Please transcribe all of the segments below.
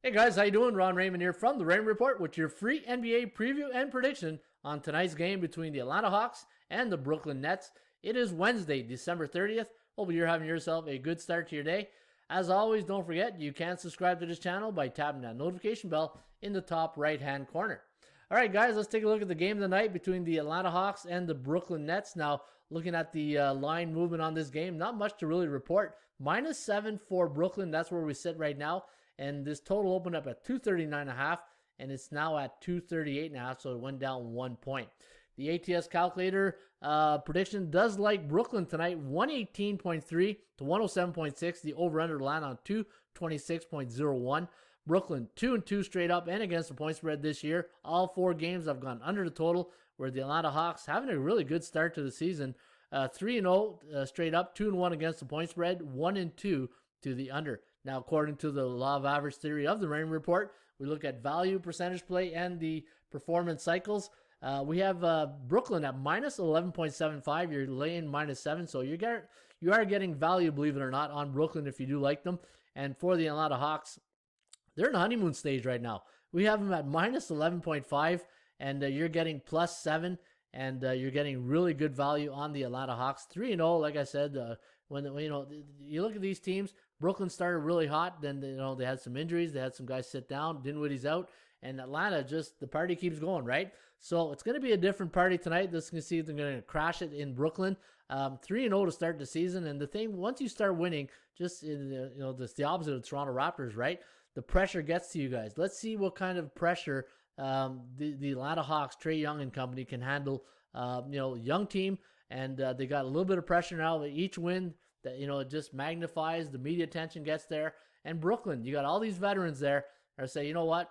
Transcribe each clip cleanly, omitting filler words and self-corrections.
Hey guys, how you doing? Ron Raymond here from the Raymond Report with your free NBA preview and prediction on tonight's game between the Atlanta Hawks and the Brooklyn Nets. It is Wednesday, December 30th. Hope you're having yourself a good start to your day. As always, don't forget you can subscribe to this channel by tapping that notification bell in the top right-hand corner. All right, guys, let's take a look at the game of the night between the Atlanta Hawks and the Brooklyn Nets. Now, looking at the line movement on this game, not much to really report. -7 for Brooklyn. That's where we sit right now. And this total opened up at 239.5, and it's now at 238.5, so it went down 1 point. The ATS calculator prediction does like Brooklyn tonight, 118.3 to 107.6. The over-under land on 226.01. Brooklyn 2-2 straight up and against the point spread this year. All 4 games have gone under the total, where the Atlanta Hawks having a really good start to the season. 3-0 straight up, 2-1 against the point spread, 1-2 to the under. Now, according to the law of average theory of the Raymond Report, we look at value, percentage play, and the performance cycles. We have Brooklyn at -11.75. You're laying -7, so you are getting value, believe it or not, on Brooklyn if you do like them. And for the Atlanta Hawks, they're in the honeymoon stage right now. We have them at -11.5, and you're getting +7, and you're getting really good value on the Atlanta Hawks. 3-0, like I said. When you look at these teams, Brooklyn started really hot. Then they had some injuries. They had some guys sit down. Dinwiddie's out, and Atlanta the party keeps going, right? So it's going to be a different party tonight. Let's see if they're going to crash it in Brooklyn. 3-0 to start the season, and the thing, once you start winning, just it's the opposite of the Toronto Raptors, right? The pressure gets to you guys. Let's see what kind of pressure the Atlanta Hawks, Trae Young and company can handle. Young team, and they got a little bit of pressure now. Each win, that it just magnifies. The media attention gets there. And Brooklyn, you got all these veterans there. Or say, you know what,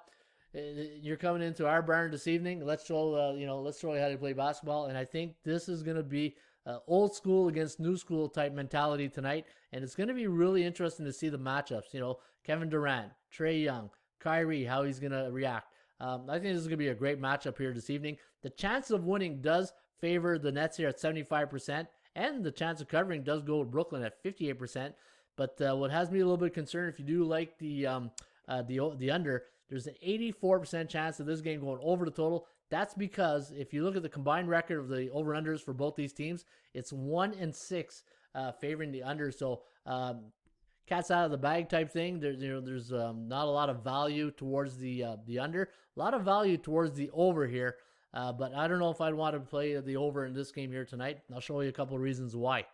you're coming into our barn this evening. Let's show you how to play basketball. And I think this is going to be old school against new school type mentality tonight. And it's going to be really interesting to see the matchups. Kevin Durant, Trae Young, Kyrie, how he's going to react. I think this is going to be a great matchup here this evening. The chance of winning does favor the Nets here at 75%, and the chance of covering does go with Brooklyn at 58%. But what has me a little bit concerned, if you do like the under, there's an 84% chance of this game going over the total. That's because if you look at the combined record of the over-unders for both these teams, it's 1-6 favoring the under. So cat's out of the bag type thing. There's not a lot of value towards the under, a lot of value towards the over here. But I don't know if I'd want to play the over in this game here tonight. I'll show you a couple of reasons why.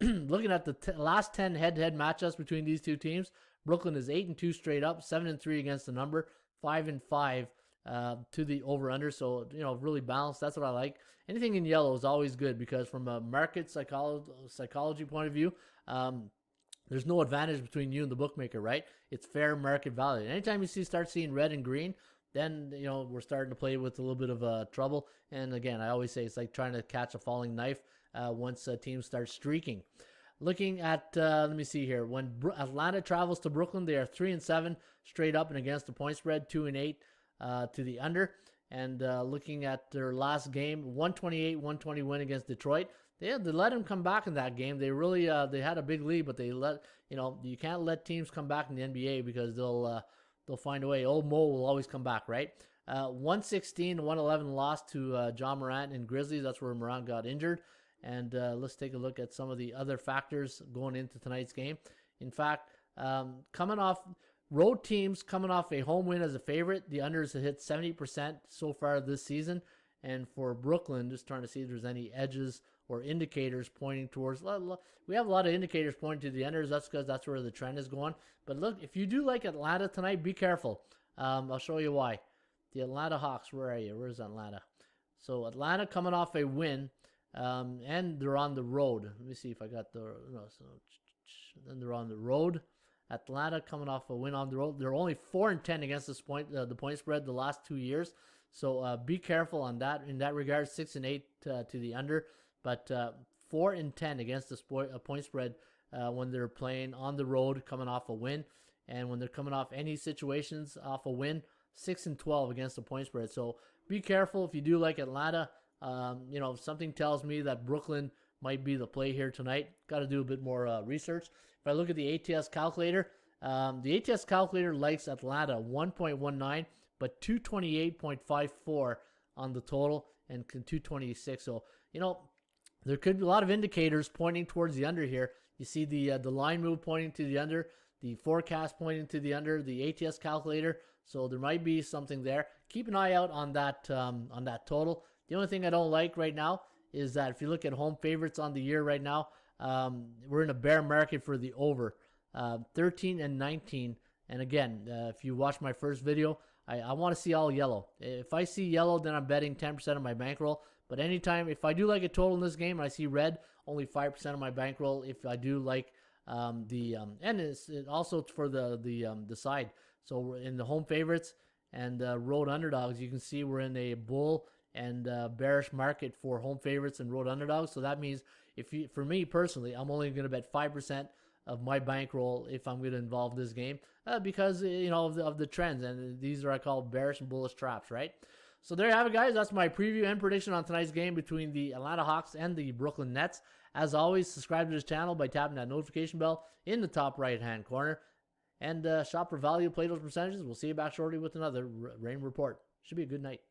Looking at the last 10 head-to-head matchups between these two teams, Brooklyn is 8-2 straight up, 7-3 against the number, 5-5 to the over/under. So really balanced. That's what I like. Anything in yellow is always good because from a market psychology point of view, there's no advantage between you and the bookmaker, right? It's fair market value. Anytime you start seeing red and green, then we're starting to play with a little bit of trouble. And again, I always say it's like trying to catch a falling knife once a team starts streaking. Looking at, let me see here. When Atlanta travels to Brooklyn, they are 3-7 straight up and against the point spread, 2-8 to the under. And looking at their last game, 128-120 win against Detroit. They let them come back in that game. They really they had a big lead, but they you can't let teams come back in the NBA because they'll find a way. Old Mo will always come back, right? 116-111 loss to John Morant and Grizzlies. That's where Morant got injured. And let's take a look at some of the other factors going into tonight's game. In fact, road teams coming off a home win as a favorite, the unders have hit 70% so far this season. And for Brooklyn, just trying to see if there's any edges or indicators pointing towards. We have a lot of indicators pointing to the unders. That's because that's where the trend is going. But look, if you do like Atlanta tonight, be careful. I'll show you why. The Atlanta Hawks, where are you? Where's Atlanta? So Atlanta coming off a win, and they're on the road. Let me see if I got then they're on the road. Atlanta coming off a win on the road. They're only 4-10 against the point spread the last 2 years. So be careful on that. In that regard, 6-8 to the under, but 4-10 against the point spread when they're playing on the road, coming off a win, and when they're coming off any situations off a win, 6-12 against the point spread. So be careful if you do like Atlanta. Something tells me that Brooklyn might be the play here tonight. Got to do a bit more research. If I look at the ATS calculator, The ATS calculator likes Atlanta 1.19, but 228.54 on the total and 226. So, there could be a lot of indicators pointing towards the under here. You see the line move pointing to the under, the forecast pointing to the under, the ATS calculator. So there might be something there. Keep an eye out on that total. The only thing I don't like right now is that if you look at home favorites on the year right now, we're in a bear market for the over, 13 and 19. And again, if you watch my first video, I want to see all yellow. If I see yellow, then I'm betting 10% of my bankroll. But anytime, if I do like a total in this game and I see red, only 5% of my bankroll. If I do like and it's also for the side. So we're in the home favorites and road underdogs, you can see we're in a bull and bearish market for home favorites and road underdogs. So that means for me personally, I'm only going to bet 5% of my bankroll if I'm going to involve this game because of the trends, and these are I call bearish and bullish traps, right? So there you have it, guys. That's my preview and prediction on tonight's game between the Atlanta Hawks and the Brooklyn Nets. As always, subscribe to this channel by tapping that notification bell in the top right-hand corner. And shop for value, play those percentages. We'll see you back shortly with another Raymond Report. Should be a good night.